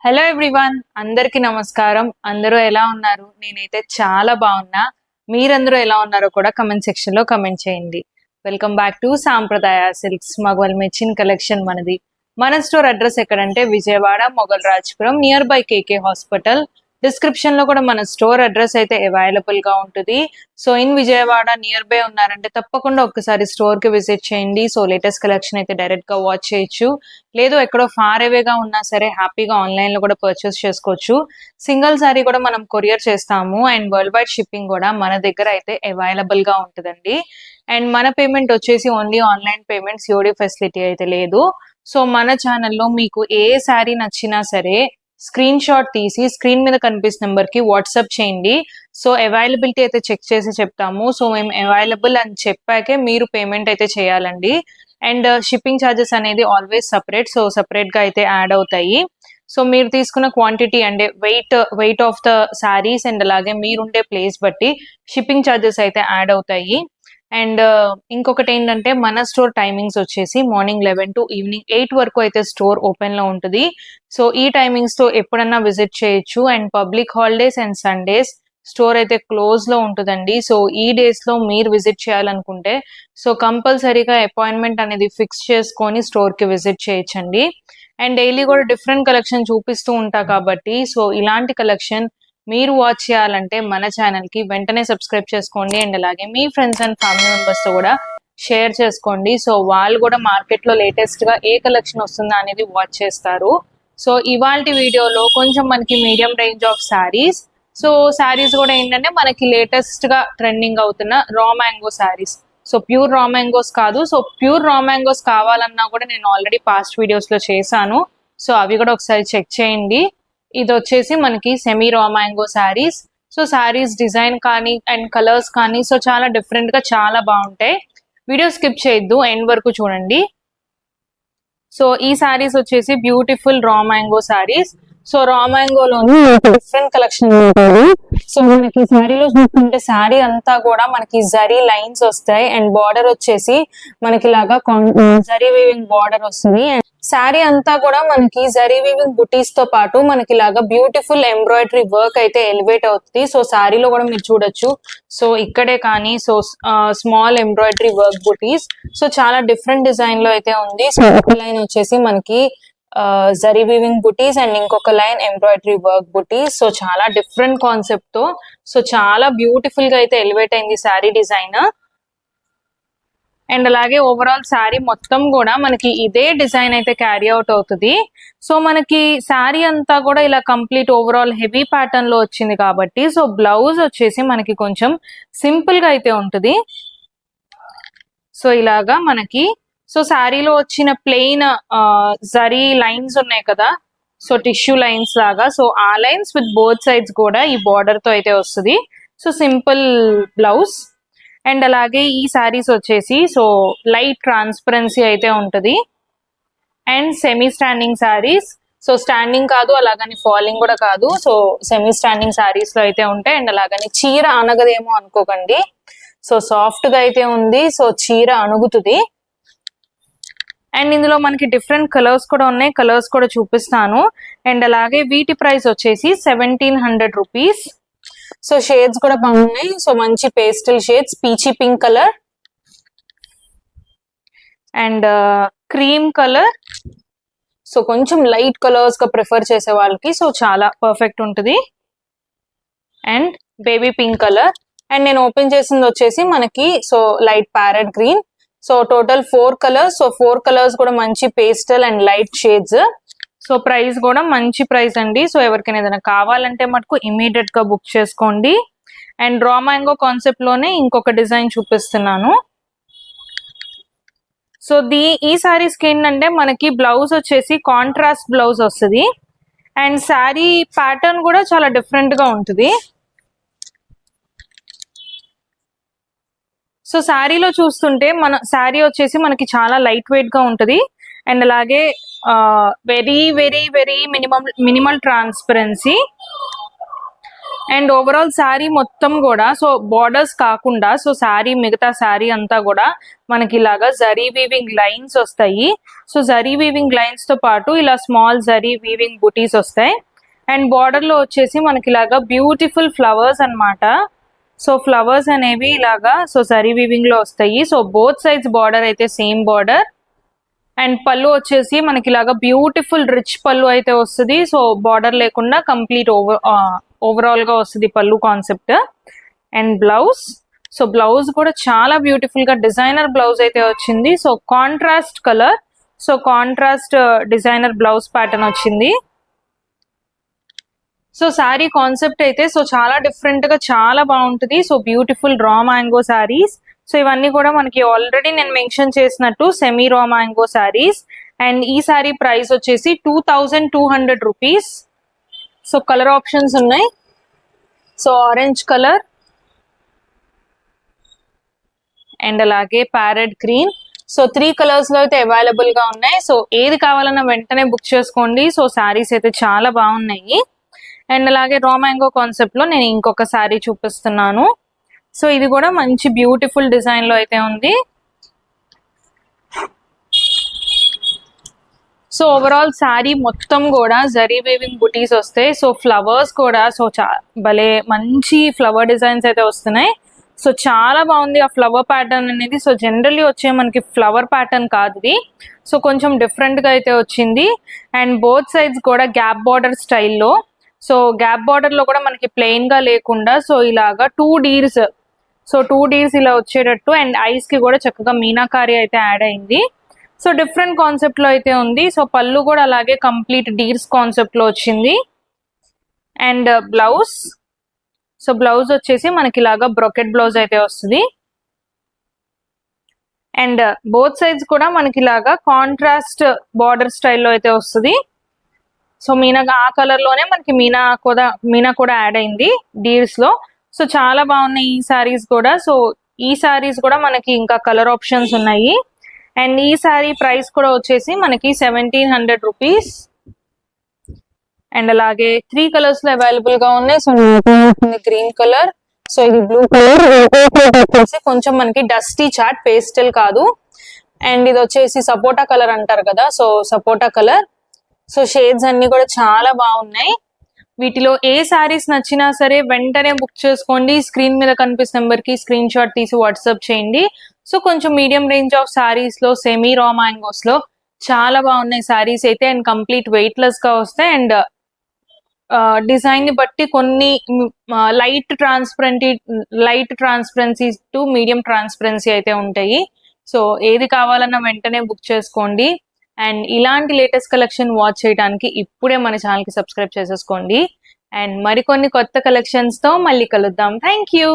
Hello everyone, అందరికీ నమస్కారం. అందరూ ఎలా ఉన్నారు? నేనైతే చాలా బాగున్నా. మీరందరూ ఎలా ఉన్నారో కూడా కమెంట్ సెక్షన్ లో కమెంట్ చేయండి. Welcome back to Sampradaya Silks. మగవాల్ మెచ్చిన్ కలెక్షన్ మనది. మన స్టోర్ అడ్రస్ ఎక్కడంటే Vijayawada Mogal Rajpuram, near by KK hospital. Description లో కూడా మన స్టోర్ అడ్రస్ అయితే అవైలబుల్ గా ఉంటుంది. So in Vijayawada near by ఉన్నారంటే తప్పకుండా ఒక్కసారి స్టోర్ కి విజిట్ చేయండి. సో లేటెస్ట్ కలెక్షన్ అయితే డైరెక్ట్ గా వాచ్ చేయొచ్చు. లేదు ఎక్కడో ఫార్ అవేగా ఉన్నా సరే హ్యాపీగా ఆన్లైన్ లో కూడా పర్చేస్ చేసుకోవచ్చు. సింగిల్ సారీ కూడా మనం కొరియర్ చేస్తాము అండ్ వరల్డ్ వైడ్ షిప్పింగ్ కూడా మన దగ్గర అయితే అవైలబుల్ గా ఉంటుందండి. అండ్ మన పేమెంట్ వచ్చేసి only online payment, COD facility అయితే లేదు. సో మన ఛానల్లో మీకు ఏ శారీ నచ్చినా సరే స్క్రీన్ షాట్ తీసి స్క్రీన్ మీద కనిపిస్తున్న నెంబర్ కి వాట్సాప్ చేయండి. సో అవైలబిలిటీ అయితే చెక్ చేసి చెప్తాము. సో మేము అవైలబుల్ అని చెప్పాకే మీరు పేమెంట్ అయితే చేయాలండి. అండ్ షిప్పింగ్ ఛార్జెస్ అనేది ఆల్వేస్ సపరేట్, సో సపరేట్ గా అయితే యాడ్ అవుతాయి. సో మీరు తీసుకున్న క్వాంటిటీ అంటే weight of the saris and అలాగే మీరుండే ప్లేస్ బట్టి షిప్పింగ్ ఛార్జెస్ అయితే యాడ్ అవుతాయి. అండ్ ఇంకొకటి ఏంటంటే మన స్టోర్ టైమింగ్స్ వచ్చేసి మార్నింగ్ 11 to ఈవినింగ్ 8 వరకు అయితే స్టోర్ ఓపెన్ లో ఉంటుంది. సో ఈ టైమింగ్స్ తో ఎప్పుడన్నా విజిట్ చేయొచ్చు. And public holidays and Sundays store అయితే క్లోజ్ లో ఉంటుందండి. సో ఈ డేస్ లో మీరు విజిట్ చేయాలనుకుంటే సో కంపల్సరీగా అపాయింట్మెంట్ అనేది ఫిక్స్ చేసుకొని స్టోర్ కి విజిట్ చేయొచ్చండి. అండ్ డైలీ కూడా డిఫరెంట్ కలెక్షన్ చూపిస్తూ ఉంటా కాబట్టి సో ఇలాంటి కలెక్షన్ మీరు వాచ్ చేయాలంటే మన ఛానల్ కి వెంటనే సబ్స్క్రైబ్ చేసుకోండి. అండ్ అలాగే మీ ఫ్రెండ్స్ అండ్ ఫ్యామిలీ మెంబర్స్ తో కూడా షేర్ చేసుకోండి. సో వాళ్ళు కూడా మార్కెట్ లో లేటెస్ట్ గా ఏ కలెక్షన్ వస్తుందా అనేది వాచ్ చేస్తారు. సో ఇవాల్టి వీడియోలో కొంచెం మనకి medium range of saris. So saris కూడా ఏంటంటే మనకి లేటెస్ట్ గా ట్రెండింగ్ అవుతున్న raw mango saris. So pure raw mangoes కాదు. సో ప్యూర్ రా మ్యాంగోస్ కావాలన్నా కూడా నేను ఆల్రెడీ పాస్ట్ వీడియోస్ లో చేశాను. సో అవి కూడా ఒకసారి చెక్ చేయండి. ఇది వచ్చేసి మనకి semi raw mango saris. So saris design కానీ అండ్ కలర్స్ కానీ సో చాలా డిఫరెంట్ గా చాలా బాగుంటాయి. వీడియో స్కిప్ చేయొద్దు, ఎండ్ వరకు చూడండి. సో ఈ శారీస్ వచ్చేసి beautiful raw mango saris. So రా మ్యాంగోలోని డిఫరెంట్ కలెక్షన్ ఉంటుంది. సో మనకి శారీలో చూసుకుంటే శారీ అంతా కూడా మనకి జరీ లైన్స్ వస్తాయి అండ్ బార్డర్ వచ్చేసి మనకి లాగా జరీ వీవింగ్ బార్డర్ వస్తుంది. శారీ అంతా కూడా మనకి జరీ వీవింగ్ బుటీస్ తో పాటు మనకి లాగా బ్యూటిఫుల్ ఎంబ్రాయిడరీ వర్క్ అయితే ఎలివేట్ అవుతుంది. సో శారీలో కూడా మీరు చూడొచ్చు. సో ఇక్కడే కానీ సో స్మాల్ ఎంబ్రాయిడరీ వర్క్ బుటీస్. సో చాలా డిఫరెంట్ డిజైన్ లో అయితే ఉంది. సో ఒక లైన్ వచ్చేసి మనకి జరీ వీవింగ్ బుటీస్ అండ్ ఇంకొక లైన్ ఎంబ్రాయిడరీ వర్క్ బుటీస్. సో చాలా డిఫరెంట్ కాన్సెప్ట్ తో సో చాలా బ్యూటిఫుల్ గా అయితే ఎలివేట్ అయింది శారీ డిజైన్. అండ్ అలాగే ఓవరాల్ శారీ మొత్తం కూడా మనకి ఇదే డిజైన్ అయితే క్యారీ అవుట్ అవుతుంది. సో మనకి శారీ అంతా కూడా ఇలా కంప్లీట్ ఓవరాల్ హెవీ ప్యాటర్న్ లో వచ్చింది కాబట్టి సో బ్లౌజ్ వచ్చేసి మనకి కొంచెం సింపుల్ గా అయితే ఉంటుంది. సో ఇలాగా మనకి సో శారీలో వచ్చిన ప్లెయిన్ జరీ లైన్స్ ఉన్నాయి కదా, సో టిష్యూ లైన్స్ లాగా. సో ఆ లైన్స్ విత్ బోత్ సైడ్స్ కూడా ఈ బార్డర్ తో అయితే వస్తుంది. So simple blouse. అండ్ అలాగే ఈ శారీస్ వచ్చేసి సో లైట్ ట్రాన్స్పరెన్సీ అయితే ఉంటుంది. And semi standing saris. So standing కాదు అలాగని ఫాలింగ్ కూడా కాదు. సో సెమీ స్టాండింగ్ శారీస్ లో అయితే ఉంటాయి. అండ్ అలాగని చీర అనగదేమో అనుకోకండి. సో సాఫ్ట్ గా అయితే ఉంది. సో చీర అణుగుతుంది. అండ్ ఇందులో మనకి డిఫరెంట్ కలర్స్ కూడా ఉన్నాయి. కలర్స్ కూడా చూపిస్తాను. అండ్ అలాగే వీటి ప్రైస్ వచ్చేసి 1700 రూపీస్. సో షేడ్స్ కూడా బాగున్నాయి. సో మంచి pastel shades, peachy pink colour and cream colour. So కొంచెం లైట్ కలర్స్ గా ప్రిఫర్ చేసే వాళ్ళకి సో చాలా పర్ఫెక్ట్ ఉంటుంది. And baby pink colour. And నేను ఓపెన్ చేసింది వచ్చేసి మనకి so light parrot green. So total 4 colours. So 4 colours కూడా మంచి pastel and light shades. So price కూడా మంచి ప్రైస్ అండి. సో ఎవరికైనా ఏదైనా కావాలంటే మటుకు ఇమీడియట్ గా బుక్ చేసుకోండి. అండ్ రా మ్యాంగో కాన్సెప్ట్ లోనే ఇంకొక డిజైన్ చూపిస్తున్నాను. సో ఈ శారీస్ కి ఏంటంటే మనకి బ్లౌజ్ వచ్చేసి కాంట్రాస్ట్ బ్లౌజ్ వస్తుంది. అండ్ శారీ ప్యాటర్న్ కూడా చాలా డిఫరెంట్ గా ఉంటుంది. సో శారీలో చూస్తుంటే మన శారీ వచ్చేసి మనకి చాలా లైట్ వెయిట్ గా ఉంటుంది. అండ్ అలాగే very very very minimal transparency. And overall sari మొత్తం కూడా సో బార్డర్స్ కాకుండా సో శారీ మిగతా శారీ అంతా కూడా మనకి ఇలాగా జరీ వీవింగ్ లైన్స్ వస్తాయి. సో జరీ వీవింగ్ లైన్స్ తో పాటు ఇలా స్మాల్ జరీ వీవింగ్ బుటీస్ వస్తాయి. అండ్ బార్డర్ లో వచ్చేసి మనకి ఇలాగా బ్యూటిఫుల్ ఫ్లవర్స్ అన్నమాట. సో ఫ్లవర్స్ అనేవి ఇలాగా సో జరీ వీవింగ్ లో వస్తాయి. సో బోత్ సైడ్స్ బార్డర్ అయితే సేమ్ బార్డర్. అండ్ పళ్ళు వచ్చేసి మనకి ఇలాగా బ్యూటిఫుల్ రిచ్ పళ్ళు అయితే వస్తుంది. సో బార్డర్ లేకుండా కంప్లీట్ ఓవరాల్ గా వస్తుంది పళ్ళు concept. And blouse, so blouse కూడా చాలా బ్యూటిఫుల్ గా డిజైనర్ బ్లౌజ్ అయితే వచ్చింది. So contrast colour, so contrast designer blouse pattern వచ్చింది. సో శారీ కాన్సెప్ట్ అయితే సో చాలా డిఫరెంట్ గా చాలా బాగుంటుంది. So beautiful raw mango saris. So ఇవన్నీ కూడా మనకి ఆల్రెడీ నేను మెన్షన్ చేసినట్టు semi raw mango saris. And ఈ శారీ ప్రైస్ వచ్చేసి 2200 రూపీస్. సో కలర్ ఆప్షన్స్ ఉన్నాయి. సో ఆరెంజ్ కలర్ అండ్ అలాగే ప్యారెట్ గ్రీన్. సో 3 కలర్స్ లో అయితే అవైలబుల్ గా ఉన్నాయి. సో ఏది కావాలన్నా వెంటనే బుక్ చేసుకోండి. సో శారీస్ అయితే చాలా బాగున్నాయి. అండ్ అలాగే రా మ్యాంగో కాన్సెప్ట్ లో నేను ఇంకొక శారీ చూపిస్తున్నాను. సో ఇది కూడా మంచి బ్యూటిఫుల్ డిజైన్ లో అయితే ఉంది. సో ఓవరాల్ శారీ మొత్తం కూడా జరీ వేవింగ్ బుటీస్ వస్తాయి. సో ఫ్లవర్స్ కూడా సో భలే మంచి ఫ్లవర్ డిజైన్స్ అయితే వస్తున్నాయి. సో చాలా బాగుంది ఆ ఫ్లవర్ ప్యాటర్న్ అనేది. సో జనరల్లీ వచ్చే మనకి ఫ్లవర్ ప్యాటర్న్ కాదు ఇది. సో కొంచెం డిఫరెంట్ గా అయితే వచ్చింది. అండ్ బోత్ సైడ్స్ కూడా గ్యాప్ బార్డర్ స్టైల్లో. సో గ్యాప్ బార్డర్ లో కూడా మనకి ప్లెయిన్ గా లేకుండా సో ఇలాగా 2 డీర్స్, సో 2 డీర్స్ ఇలా వచ్చేటట్టు. అండ్ ఐస్ కి కూడా చక్కగా మీనాకారి అయితే యాడ్ అయింది. సో డిఫరెంట్ కాన్సెప్ట్ లో అయితే ఉంది. సో పళ్ళు కూడా అలాగే కంప్లీట్ డీర్స్ కాన్సెప్ట్ లో వచ్చింది. అండ్ బ్లౌజ్, సో బ్లౌజ్ వచ్చేసి మనకి ఇలాగా బ్రొకెట్ బ్లౌజ్ అయితే వస్తుంది. అండ్ బోత్ సైడ్స్ కూడా మనకి ఇలాగా కాంట్రాస్ట్ బార్డర్ స్టైల్లో అయితే వస్తుంది. సో ఆ కలర్ లోనే మనకి మీనా కూడా యాడ్ అయింది డీర్స్ లో. సో చాలా బాగున్నాయి ఈ సారీస్ కూడా. సో ఈ సారీస్ కూడా మనకి ఇంకా కలర్ ఆప్షన్స్ ఉన్నాయి. అండ్ ఈ సారీ ప్రైస్ కూడా వచ్చేసి మనకి 1700 రూపీస్. అండ్ అలాగే 3 కలర్స్ లో అవైలబుల్ గా ఉన్నాయి. సో గ్రీన్ కలర్, సో ఇది బ్లూ కలర్, కొంచెం మనకి డస్టీ చాట్ పేస్టల్ కాదు. అండ్ ఇది వచ్చేసి సపోటా కలర్ అంటారు కదా, సో సపోటా కలర్. సో షేడ్స్ అన్ని కూడా చాలా బాగున్నాయి. వీటిలో ఏ సారీస్ నచ్చినా సరే వెంటనే బుక్ చేసుకోండి. స్క్రీన్ మీద కనిపిస్తున్న నెంబర్ కి స్క్రీన్ షాట్ తీసి వాట్సాప్ చేయండి. సో కొంచెం మీడియం రేంజ్ ఆఫ్ సారీస్ లో సెమీ రా మ్యాంగోస్ లో చాలా బాగున్నాయి సారీస్ అయితే. అండ్ కంప్లీట్ వెయిట్ లెస్ గా వస్తాయి. అండ్ డిజైన్ ని బట్టి కొన్ని light transparency to medium transparency అయితే ఉంటాయి. సో ఏది కావాలన్నా వెంటనే బుక్ చేసుకోండి. అండ్ ఇలాంటి లేటెస్ట్ కలెక్షన్ వాచ్ చేయడానికి ఇప్పుడే మన ఛానల్ కి సబ్స్క్రైబ్ చేసేసుకోండి. అండ్ మరికొన్ని కొత్త కలెక్షన్స్ తో మళ్ళీ కలుద్దాం. Thank you.